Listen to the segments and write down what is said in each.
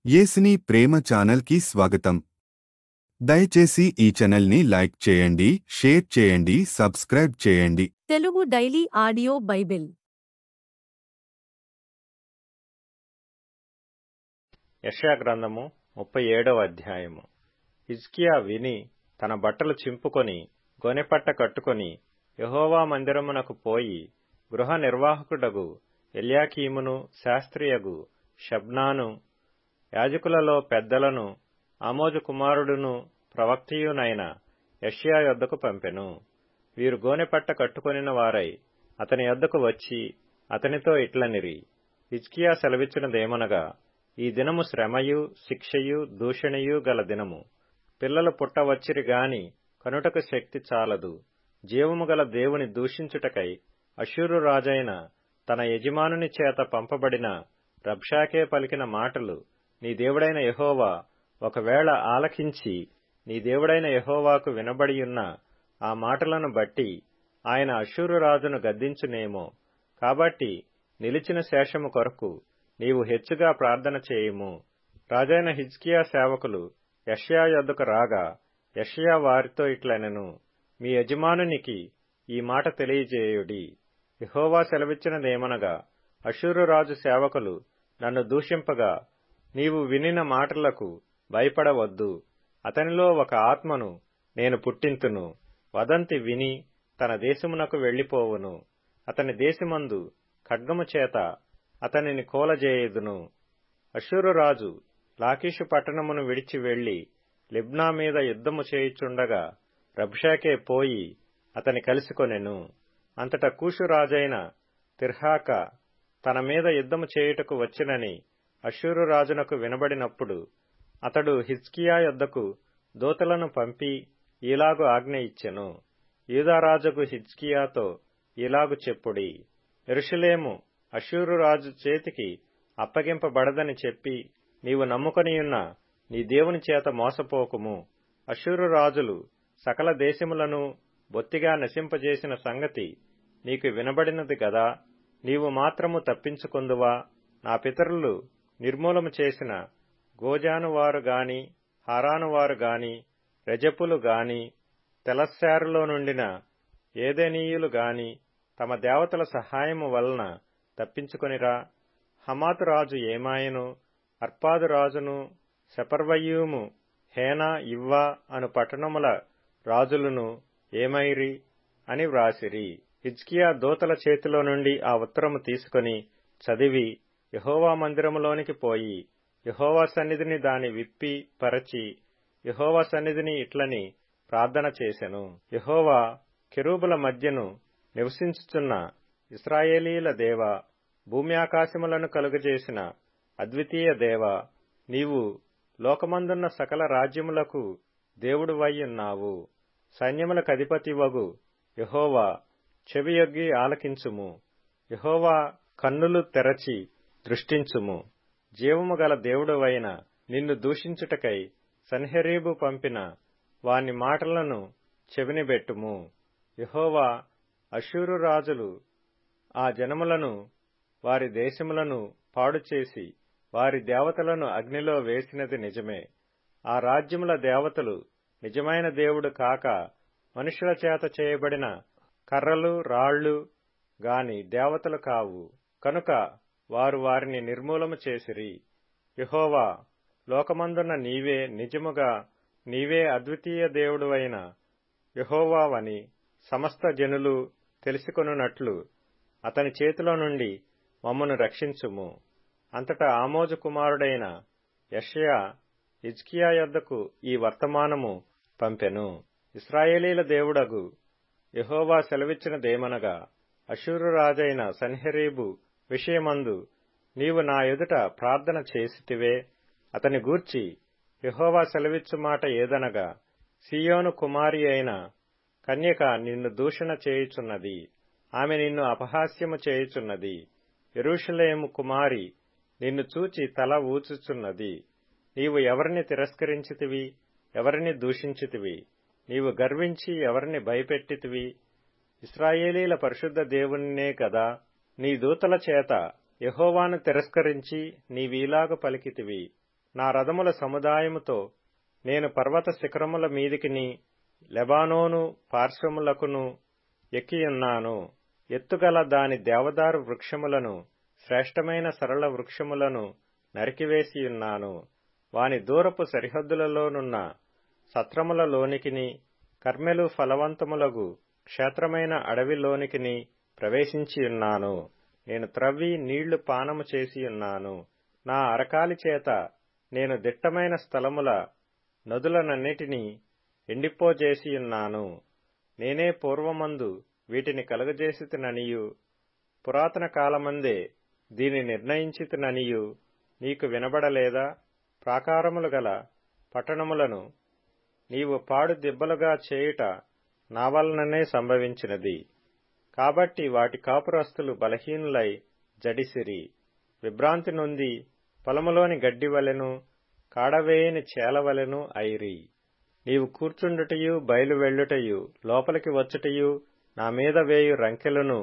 యేసుని ప్రేమ ఛానల్కి స్వాగతం. దయచేసి ఈ ఛానల్ని లైక్ చేయండి, షేర్ చేయండి, సబ్స్క్రైబ్ చేయండి. తెలుగు డైలీ ఆడియో బైబిల్ యెషయా గ్రంథము 37వ అధ్యాయము. హిజ్కియా విని తన బట్టలు చింపుకొని గోనెపట్ట కట్టుకొని యెహోవా మందిరమునకు పోయి గృహ నిర్వాహకుడగు ఎల్యాకీమును శాస్త్రియగు షబ్నాను యాజకులలో పెద్దలను ఆమోజు కుమారుడును ప్రవక్తయునైన యెషయా యొద్దకు పంపెను. వీరు గోనెపట్ట కట్టుకొనిన వారై అతని యొద్దకు వచ్చి అతనితో ఇట్లనిరి: హిజ్కియా సెలవిచ్చినదేమనగా, ఈ దినము శ్రమయు శిక్షయు దూషణయు గల దినము. పిల్లలు పుట్టవచ్చిరి గాని కనుటకు శక్తి చాలదు. జీవము గల దేవుని దూషించుటకై అష్షూరు రాజైన తన యజమానుని చేత పంపబడిన రబ్షాకే పలికిన మాటలు నీ దేవుడైన యెహోవా ఒకవేళ ఆలకించి నీ దేవుడైన యెహోవాకు వినబడియున్న ఆ మాటలను బట్టి ఆయన అష్షూరు రాజును గద్దించునేమో. కాబట్టి నిలిచిన శేషము కొరకు నీవు హెచ్చుగా ప్రార్థన చేయుము. రాజైన హిజ్కియా సేవకులు యెషయా యొద్దకు రాగా యెషయా వారితో ఇట్లనెను: మీ యజమానునికి ఈ మాట తెలియజేయుడి. యెహోవా సెలవిచ్చినదేమనగా, అష్షూరు రాజు సేవకులు నన్ను దూషింపగా నీవు వినిన మాటలకు భయపడవద్దు. అతనిలో ఒక ఆత్మను నేను పుట్టింతును. వదంతి విని తన దేశమునకు వెళ్లిపోవును. అతని దేశమందు ఖడ్గము చేత అతనిని కూలజేయుదును. అష్షూరు రాజు లాకీషు పట్టణమును విడిచి వెళ్లి లిబ్నా మీద యుద్ధము చేయుచుండగా రబ్షాకే పోయి అతని కలుసుకొనెను. అంతటా కూషు రాజైన తిర్హాక తన మీద యుద్ధము చేయుటకు వచ్చినని అష్షూరు రాజునకు వినబడినప్పుడు అతడు హిజ్కియా యొద్దకు దూతలను పంపి ఈలాగు ఆజ్ఞ ఇచ్చెను: యూదారాజుకు హిజ్కియాతో ఈలాగు చెప్పుడి, యెరూషలేము అష్షూరు రాజు చేతికి అప్పగింపబడదని చెప్పి నీవు నమ్ముకొనియున్న నీ దేవుని చేత మోసపోకుము. అష్షూరు రాజులు సకల దేశములను బొత్తిగా నశింపజేసిన సంగతి నీకు వినబడినది గదా. నీవు మాత్రము తప్పించుకొందువా? నా పితరులు నిర్మూలము చేసిన గోజానువారు గాని హారానువారు గాని రెజపులు గాని తెలశ్శారులో నుండిన ఏదెనీయులు గాని తమ దేవతల సహాయము వలన తప్పించుకొనిరా? హమాతు రాజు ఏమాయను, అర్పాదు రాజును, సెపర్వయ్యూము, హేనా, ఇవ్వా అను పట్టణముల రాజులను ఏమైరి అని వ్రాసిరి. హిజ్కియా దూతల చేతిలో నుండి ఆ ఉత్తరము తీసుకొని చదివి యెహోవా మందిరములోనికి పోయి యెహోవా సన్నిధిని దాని విప్పి పరచి యెహోవా సన్నిధిని ఇట్లని ప్రార్థన చేసెను: యెహోవా, కెరూబుల మధ్యను నివసించుచున్న ఇశ్రాయేలీల దేవా, భూమి ఆకాశములను కలుగజేసిన అద్వితీయ దేవా, నీవు లోకమందున్న సకల రాజ్యములకు దేవుడువయ్యున్నావు. సైన్యములకు అధిపతివగు యెహోవా, చెవియొగ్గి ఆలకించుము. యెహోవా, కన్నులు తెరచి దృష్టించుము. జీవము గల దేవుడవైన నిన్ను దూషించుటకై సన్హెరీబు పంపిన వాని మాటలను చెవినిబెట్టుము. యెహోవా, అష్షూరు రాజులు ఆ జనములను వారి దేశములను పాడుచేసి వారి దేవతలను అగ్నిలో వేసినది నిజమే. ఆ రాజ్యముల దేవతలు నిజమైన దేవుడు కాక మనుషుల చేత చేయబడిన కర్రలు రాళ్లు గాని దేవతలు కావు. కనుక వారు వారిని నిర్మూలము చేసిరి. యెహోవా, లోకమందున్న నీవే నిజముగా నీవే అద్వితీయ దేవుడువైన యెహోవావని సమస్త జనులు తెలుసుకొనున్నట్లు అతని చేతిలో నుండి మమ్మను రక్షించుము. అంతటా ఆమోజు కుమారుడైన యెషయా హిజ్కియా యొద్దకు ఈ వర్తమానము పంపెను: ఇశ్రాయేలీల దేవుడగు యెహోవా సెలవిచ్చినదేమనగా, అష్షూరు రాజైన సన్హెరీబు విషయమందు నీవు నా ఎదుట ప్రార్థన చేసితివే. అతని గూర్చి యెహోవా సెలవిచ్చు మాట ఏదనగా, సీయోను కుమారి అయిన కన్యక నిన్ను దూషణ చేయుచున్నది. ఆమె నిన్ను అపహాస్యము చేయుచున్నది. యెరూషలేము కుమారి నిన్ను చూచి తల ఊచుచున్నది. నీవు ఎవరిని తిరస్కరించితివి? ఎవరిని దూషించితివి? నీవు గర్వించి ఎవరిని భయపెట్టితివి? ఇశ్రాయేలీల పరిశుద్ధ దేవునినే కదా. నీ దూతల చేత యెహోవాను తిరస్కరించి నీవీలాగు పలికితివి: నా రథముల సముదాయముతో నేను పర్వత శిఖరముల మీదికిని లెబానోను పార్శ్వములకును ఎక్కియున్నాను. ఎత్తుగల దాని దేవదారు వృక్షములను, శ్రేష్టమైన సరళ వృక్షములను నరికివేసియున్నాను. వాని దూరపు సరిహద్దులలోనున్న సత్రములలోనికిని, కర్మెలు ఫలవంతములగు క్షేత్రమైన అడవిలోనికిని ప్రవేశించియున్నాను. నేను త్రవ్వి నీళ్లు పానము చేసియున్నాను. నా అరకాలి చేత నేను దిట్టమైన స్థలముల నదులనన్నిటినీ ఎండిపోజేసియున్నాను. నేనే పూర్వమందు వీటిని కలుగజేసితిననియు, పురాతన కాలమందే దీని నిర్ణయించితిననియు నీకు వినబడలేదా? ప్రాకారములు గల పట్టణములను నీవు పాడు దిబ్బలుగా చేయుట నా వలననే సంభవించినది. కాబట్టి వాటి కాపురస్తులు బలహీనులై జడిసిరి, విభ్రాంతి నొంది పొలములోని గడ్డివలెను, కాడవేయని చేలవలెను అయిరి. నీవు కూర్చుండుటయు, బయలు వెళ్ళుటయు, లోపలికి వచ్చుటయు, నా మీద వేయు రంకెలను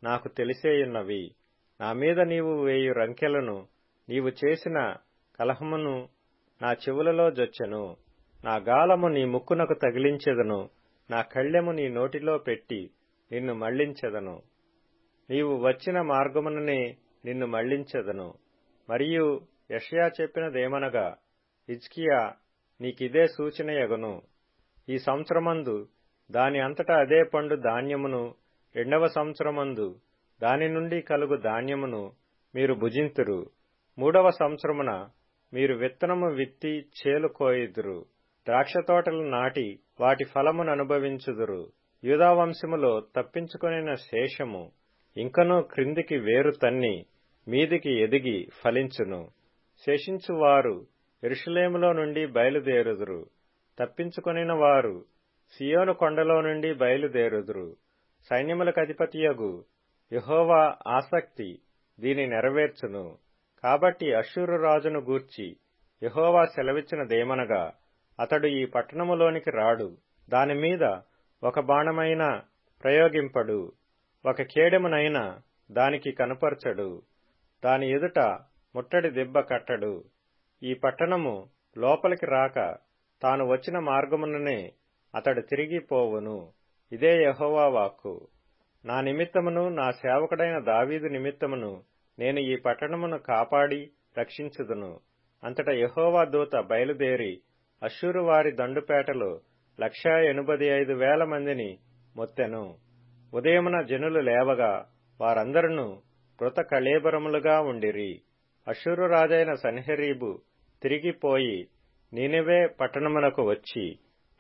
నాకు తెలిసేయున్నవి. నా మీద నీవు వేయు రంకెలను, నీవు చేసిన కలహమును నా చెవులలో జొచ్చెను. నా గాలము నీ ముక్కునకు తగిలించెదను, నా కళ్ళెము నీ నోటిలో పెట్టి నిన్ను మళ్లించెదను. నీవు వచ్చిన మార్గముననే నిన్ను మళ్లించెదను. మరియు యెషయా చెప్పినదేమనగా, హిజ్కియా, నీకిదే సూచనయగును. ఈ సంవత్సరమందు దాని అంతటా అదే పండు ధాన్యమును, రెండవ సంవత్సరమందు దాని నుండి కలుగు ధాన్యమును మీరు భుజింతురు. మూడవ సంవత్సరమున మీరు విత్తనము విత్తి చేలు కోయుదురు, ద్రాక్షతోటలు నాటి వాటి ఫలమును అనుభవించుదురు. యూదావంశములో తప్పించుకొనిన శేషము ఇంకనూ క్రిందికి వేరు తన్ని మీదికి ఎదిగి ఫలించును. శేషించువారు యెరూషలేములో నుండి బయలుదేరుదురు. తప్పించుకొనిన వారు సియోను కొండలో నుండి బయలుదేరుదురు. సైన్యములకధిపతియగు యెహోవా ఆసక్తి దీని నెరవేర్చును. కాబట్టి అష్షూరు రాజును గూర్చి యెహోవా సెలవిచ్చినదేమనగా, అతడు ఈ పట్టణములోనికి రాడు, దానిమీద ఒక బాణమైనా ప్రయోగింపడు, ఒక కేడెమునైనా దానికి కనపరచడు, దాని ఎదుట ముట్టడి దిబ్బ కట్టడు. ఈ పట్టణము లోపలికి రాక తాను వచ్చిన మార్గముననే అతడు తిరిగిపోవును. ఇదే యెహోవా వాక్కు. నా నిమిత్తమును, నా సేవకుడైన దావీదు నిమిత్తమును నేను ఈ పట్టణమును కాపాడి రక్షించుదును. అంతటా యెహోవా దూత బయలుదేరి అష్షూరు వారి దండుపేటలో 185,000 మందిని మొత్తెను. ఉదయమున జనులు లేవగా వారందరూ మృత కళేబరములుగా ఉండిరి. అష్షూరు రాజైన సన్హెరీబు తిరిగిపోయి నీనెవే పట్టణమునకు వచ్చి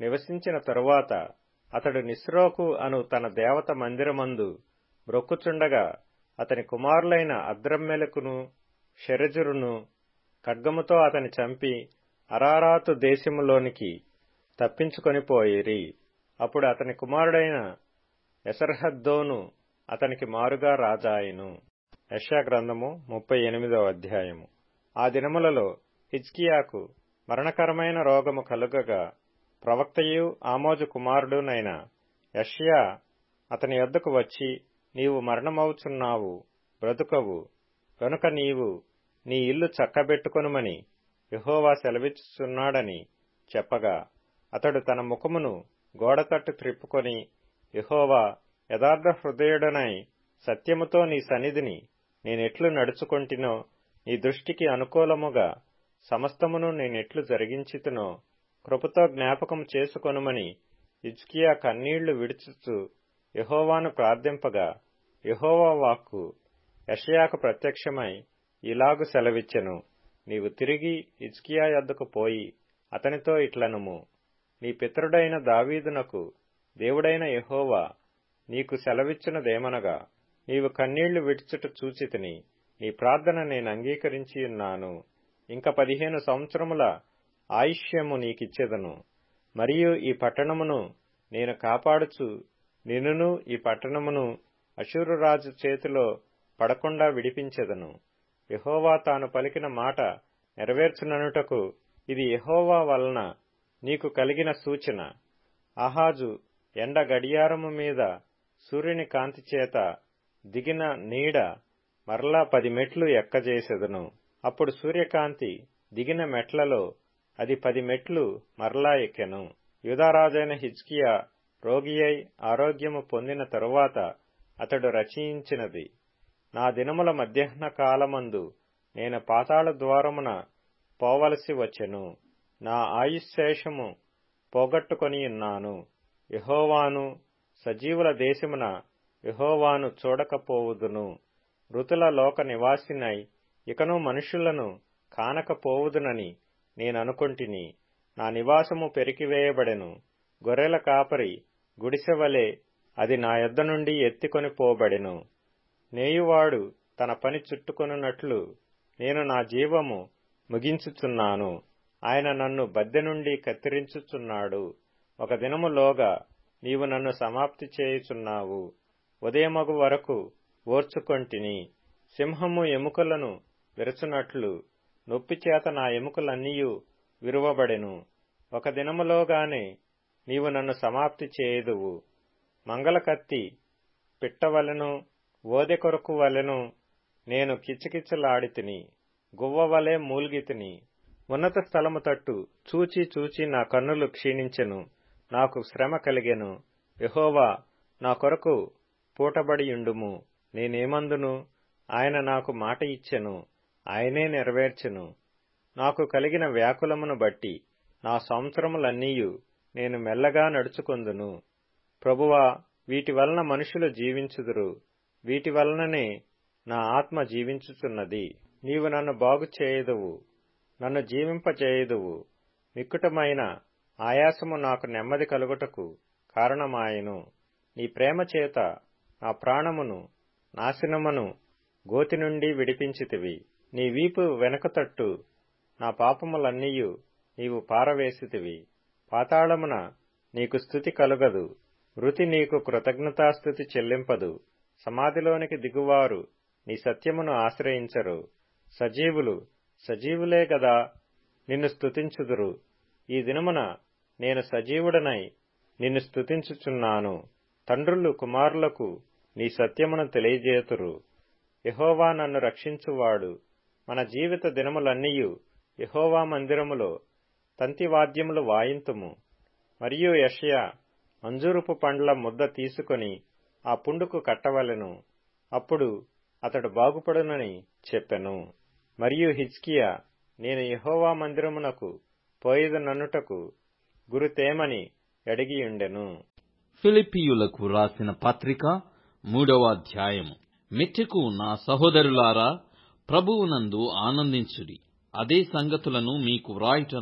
నివసించిన తరువాత అతడు నిస్రోకు అను తన దేవత మందిరమందు బ్రొక్కుచుండగా అతని కుమారులైన అద్రమ్మెలకును షెరెజురును ఖడ్గముతో అతని చంపి అరారాతు దేశములోనికి తప్పించుకొనిపోయిరి. అప్పుడు అతని కుమారుడైన ఎసర్హద్దోను అతనికి మారుగా రాజాయెను. యెషయా గ్రంథము 38వ అధ్యాయము. ఆ దినములలో హిజ్కియాకు మరణకరమైన రోగము కలుగగా ప్రవక్తయు ఆమోజు కుమారుడునైన యెషయా అతని యొద్దకు వచ్చి, నీవు మరణమవుచున్నావు, బ్రతుకవు, గనుక నీవు నీ ఇల్లు చక్కబెట్టుకొనుమని యెహోవా సెలవిచ్చుచున్నాడని చెప్పగా, అతడు తన ముఖమును గోడతట్టు త్రిప్పుకొని, యెహోవా, యథార్థ హృదయుడనై సత్యముతో నీ సన్నిధిని నేనెట్లు నడుచుకొంటినో, నీ దృష్టికి అనుకూలముగా సమస్తమును నేనెట్లు జరిగించితినో కృపతో జ్ఞాపకం చేసుకొనుమని హిజ్కియా కన్నీళ్లు విడుచుచు యెహోవాను ప్రార్థింపగా, యెహోవా వాక్కు యెషయాకు ప్రత్యక్షమై ఇలాగు సెలవిచ్చెను. నీవు తిరిగి హిజ్కియా యొద్దకు పోయి అతనితో ఇట్లనుము, నీ పితరుడైన దావీదునకు దేవుడైన యెహోవా నీకు సెలవిచ్చినదేమనగా, నీవు కన్నీళ్లు విడుచుట చూచితిని, నీ ప్రార్థన నేను అంగీకరించియున్నాను. ఇంక 15 సంవత్సరముల ఆయుష్యము నీకిచ్చెదను. మరియు ఈ పట్టణమును నేను కాపాడుచు నిన్నును ఈ పట్టణమును అష్షూరు రాజు చేతిలో పడకుండా విడిపించెదను. యెహోవా తాను పలికిన మాట నెరవేర్చుననుటకు ఇది యెహోవా వలన నీకు కలిగిన సూచన. ఆహాజు ఎండ గడియారము మీద సూర్యుని కాంతి చేత దిగిన నీడ మరలా 10 మెట్లు ఎక్కజేసెదను. అప్పుడు సూర్యకాంతి దిగిన మెట్లలో అది 10 మెట్లు మరలా ఎక్కెను. యూదారాజైన హిజ్కియా రోగియై ఆరోగ్యము పొందిన తరువాత అతడు రచయించినది: నా దినముల మధ్యాహ్న కాలమందు నేను పాతాళ ద్వారమున పోవలసి వచ్చెను. నా ఆయుశ్శేషము పోగొట్టుకొనియున్నాను. యెహోవాను, సజీవుల దేశమున యెహోవాను చూడకపోవుదును. మృతుల లోక నివాసినై ఇకను మనుషులను కానకపోవుదునని నేననుకొంటిని. నా నివాసము పెరికివేయబడెను. గొర్రెల కాపరి గుడిసెవలే అది నా యొద్ద నుండి ఎత్తికొని పోబడెను. నేయువాడు తన పని చుట్టుకొనున్నట్లు నేను నా జీవము ముగించుచున్నాను. ఆయన నన్ను బద్దె నుండి కత్తిరించుచున్నాడు. ఒక దినములోగా నీవు నన్ను సమాప్తి చేయుచున్నావు. ఉదయమగు వరకు ఓర్చుకొంటిని. సింహము ఎముకలను విరచునట్లు నొప్పిచేత నా ఎముకలన్నీయు విరువబడెను. ఒక దినములోగానే నీవు నన్ను సమాప్తి చేయుదువు. మంగళకత్తి పిట్టవలెను, ఓదె కొరకు వలెను నేను కిచకిచలాడితిని. గువ్వవలే మూల్గితిని. ఉన్నత స్థలము తట్టు చూచి చూచి నా కన్నులు క్షీణించెను. నాకు శ్రమ కలిగెను. యెహోవా, నా కొరకు పూటబడియుండుము. నేనేమందును? ఆయన నాకు మాట ఇచ్చెను, ఆయనే నెరవేర్చెను. నాకు కలిగిన వ్యాకులమును బట్టి నా సంవత్సరములన్నీయు నేను మెల్లగా నడుచుకొందును. ప్రభువా, వీటి వలన మనుషులు జీవించుదురు. వీటి వలననే నా ఆత్మ జీవించుచున్నది. నీవు నన్ను బాగు చేయుదువు, నన్ను జీవింపచేయుదువు. మిక్కుటమైన ఆయాసము నాకు నెమ్మది కలుగుటకు కారణమాయెను. నీ ప్రేమ చేత నా ప్రాణమును నాశనమును గోతి నుండి విడిపించితివి. నీ వీపు వెనకతట్టు నా పాపములన్నీయు నీవు పారవేసితివి. పాతాళమున నీకు స్తుతి కలుగదు. మృతి నీకు కృతజ్ఞతాస్తుతి చెల్లింపదు. సమాధిలోనికి దిగువారు నీ సత్యమును ఆశ్రయించరు. సజీవులు సజీవులే గదా నిన్ను స్తుతించుదురు. ఈ దినమున నేను సజీవుడనై నిన్ను స్తుతించుచున్నాను. తండ్రులు కుమారులకు నీ సత్యమును తెలియజేతురు. యెహోవా నన్ను రక్షించువాడు. మన జీవిత దినములన్నీయు యెహోవా మందిరములో తంతివాద్యములు వాయింతుము. మరియు యెషయా అంజూరపు పండ్ల ముద్ద తీసుకొని ఆ పుండుకు కట్టవలెను, అప్పుడు అతడు బాగుపడునని చెప్పెను. మరియు హిజ్కియా, నేను యెహోవా మందిరమునకు పోయేదననుటకు గురుతేమని అడిగియుండెను. ఫిలిప్పీయులకు రాసిన పత్రిక 3వ అధ్యాయము. మెట్టుకు నా సహోదరులారా, ప్రభువునందు ఆనందించుడి. అదే సంగతులను మీకు వ్రాయుట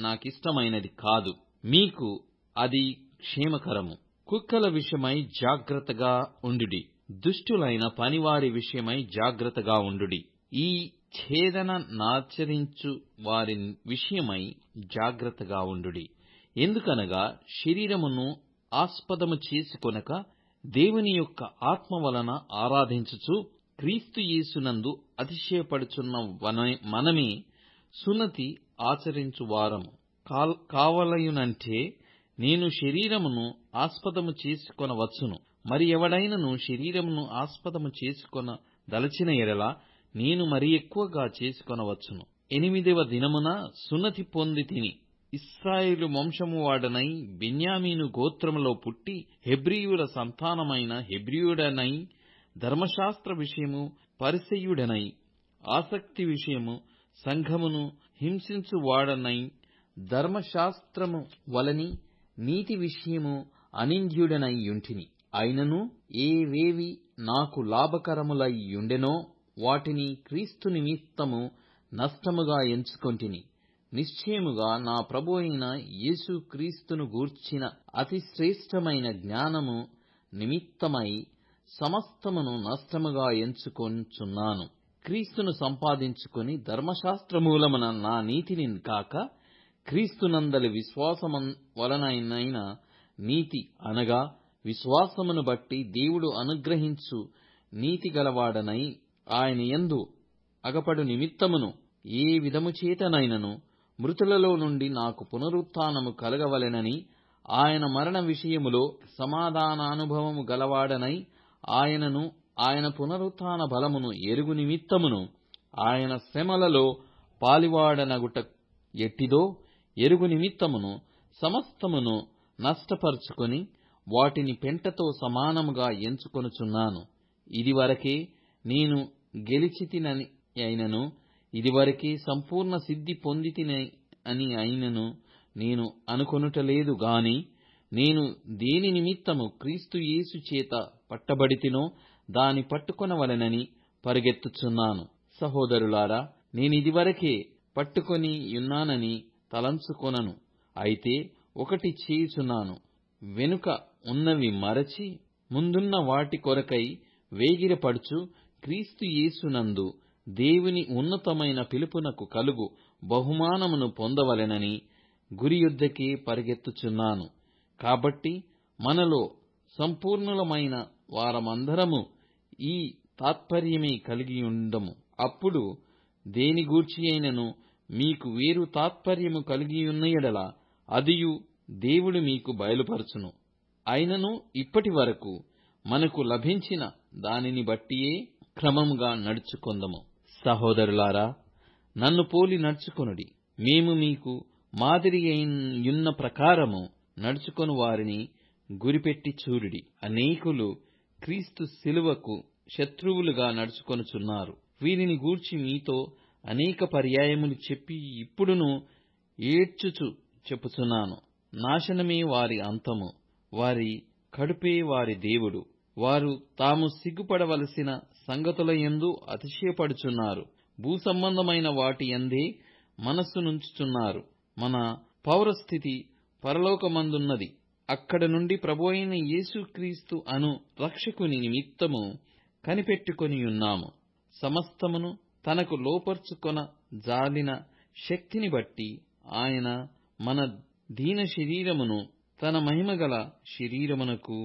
నాకిష్టమైనది కాదు. మీకు అది క్షేమకరము. కుక్కల విషయమై జాగ్రత్తగా ఉండుడి. దుష్టులైన పనివారి విషయమై జాగ్రత్తగా ఉండుడి. ఈ ఛేదన నాచరించు వారి విషయమై జాగ్రత్తగా ఉండుడి. ఎందుకనగా శరీరమును ఆస్పదము చేసుకొనక దేవుని యొక్క ఆత్మ వలన ఆరాధించుచు క్రీస్తు యేసునందు అతిశయపడుచున్న మనమే సున్నతి ఆచరించువారము కావలయునంటే నేను శరీరమును ఆస్పదము చేసుకొనవచ్చును. మరి ఎవడైనను శరీరమును ఆస్పదము చేసుకొన దలచిన ఎడల నేను మరి ఎక్కువగా చేసుకొనవచ్చును. 8వ దినమున సున్నతి పొంది తిని ఇశ్రాయేలు వంశము వాడనై బెన్యామీను గోత్రములో పుట్టి హెబ్రీయుల సంతానమైన హెబ్రీయుడనై ధర్మశాస్త్ర విషయము పరిసయ్యుడనై ఆసక్తి విషయము సంఘమును హింసించువాడనై ధర్మశాస్త్రము వలని నీతి విషయము అనింద్యుడనై యుంటిని. అయినను ఏవేవి నాకు లాభకరములై యుండెనో వాటిని క్రీస్తు నిమిత్తము నష్టముగా ఎంచుకొంటిని. నిశ్చయముగా నా ప్రభు అయిన యేసు క్రీస్తును గూర్చిన అతి శ్రేష్టమైన జ్ఞానము నిమిత్తమై సమస్తమును నష్టముగా ఎంచుకొంచున్నాను. క్రీస్తును సంపాదించుకొని ధర్మశాస్త్రమూలమున నా నీతిని కాక క్రీస్తునందలి విశ్వాసము వలనైన నీతి అనగా విశ్వాసమును బట్టి దేవుడు అనుగ్రహించు నీతి గలవాడనై ఆయన యందు అగపడు నిమిత్తమును ఏ విధము చేతనైనను మృతులలో నుండి నాకు పునరుత్థానము కలగవలెనని ఆయన మరణ విషయములో సమాధానానుభవము గలవాడనై ఆయనను ఆయన పునరుత్థాన బలమును ఎరుగు నిమిత్తమును ఆయన శ్రమలలో పాలివాడనగుట ఎట్టిదో ఎరుగు నిమిత్తమును సమస్తమును నష్టపరుచుకొని వాటిని పెంటతో సమానముగా ఎంచుకొనుచున్నాను. ఇదివరకే నేను గెలిచితినని అయినను, ఇదివరకే సంపూర్ణ సిద్ధి పొందితిని అని అయినను నేను అనుకొనుటలేదు గాని, నేను దేని నిమిత్తము క్రీస్తు యేసు చేత పట్టబడితినో దాని పట్టుకొనవలెనని పరిగెత్తుచున్నాను. సహోదరులారా, నేనిదివరకే పట్టుకొని యున్నానని తలంచుకొనను. అయితే ఒకటి చేయుచున్నాను, వెనుక ఉన్నవి మరచి ముందున్న వాటి కొరకై వేగిరపడుచు క్రీస్తు యేసునందు దేవుని ఉన్నతమైన పిలుపునకు కలుగు బహుమానమును పొందవలెనని గురియుద్దకే పరిగెత్తుచున్నాను. కాబట్టి మనలో సంపూర్ణులమైన వారమందరము ఈ తాత్పర్యమే కలిగియుందము. అప్పుడు దేని గూర్చి అయినను మీకు వేరు తాత్పర్యము కలిగియున్న యెడల అదియు దేవుడు మీకు బయలుపరచును. అయినను ఇప్పటి వరకు మనకు లభించిన దానిని బట్టియే క్రమముగా నడుచుకొందము. సహోదరులారా, నన్ను పోలి నడుచుకొనుడి. మేము మీకు మాదిరి అయిన ప్రకారము నడుచుకొని వారిని గురిపెట్టి చూడుడి. అనేకులు క్రీస్తు శిలువకు శత్రువులుగా నడుచుకొనుచున్నారు. వీరిని గూర్చి మీతో అనేక పర్యాయములు చెప్పి ఇప్పుడును ఏడ్చుచు చెప్పుచున్నాను. నాశనమే వారి అంతము, వారి కడుపే వారి దేవుడు. వారు తాము సిగ్గుపడవలసిన సంగతుల యందు అతిశయపడుచున్నారు. భూసంబంధమైన వాటి యందే మనస్సునుంచుచున్నారు. మన పౌరస్థితి పరలోకమందున్నది. అక్కడ నుండి ప్రభువైన యేసుక్రీస్తు అను రక్షకుని నిమిత్తము కనిపెట్టుకొనియున్నాము. సమస్తమును తనకు లోపర్చుకొన జాలిన శక్తిని బట్టి ఆయన మన దీన శరీరమును తన మహిమగల శరీరమునకు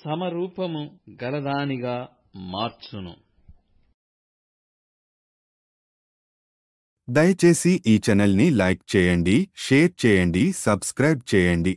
సమరూపము గలదానిగా మార్చును. దయచేసి ఈ ఛానల్ని లైక్ చేయండి, షేర్ చేయండి, సబ్స్క్రైబ్ చేయండి.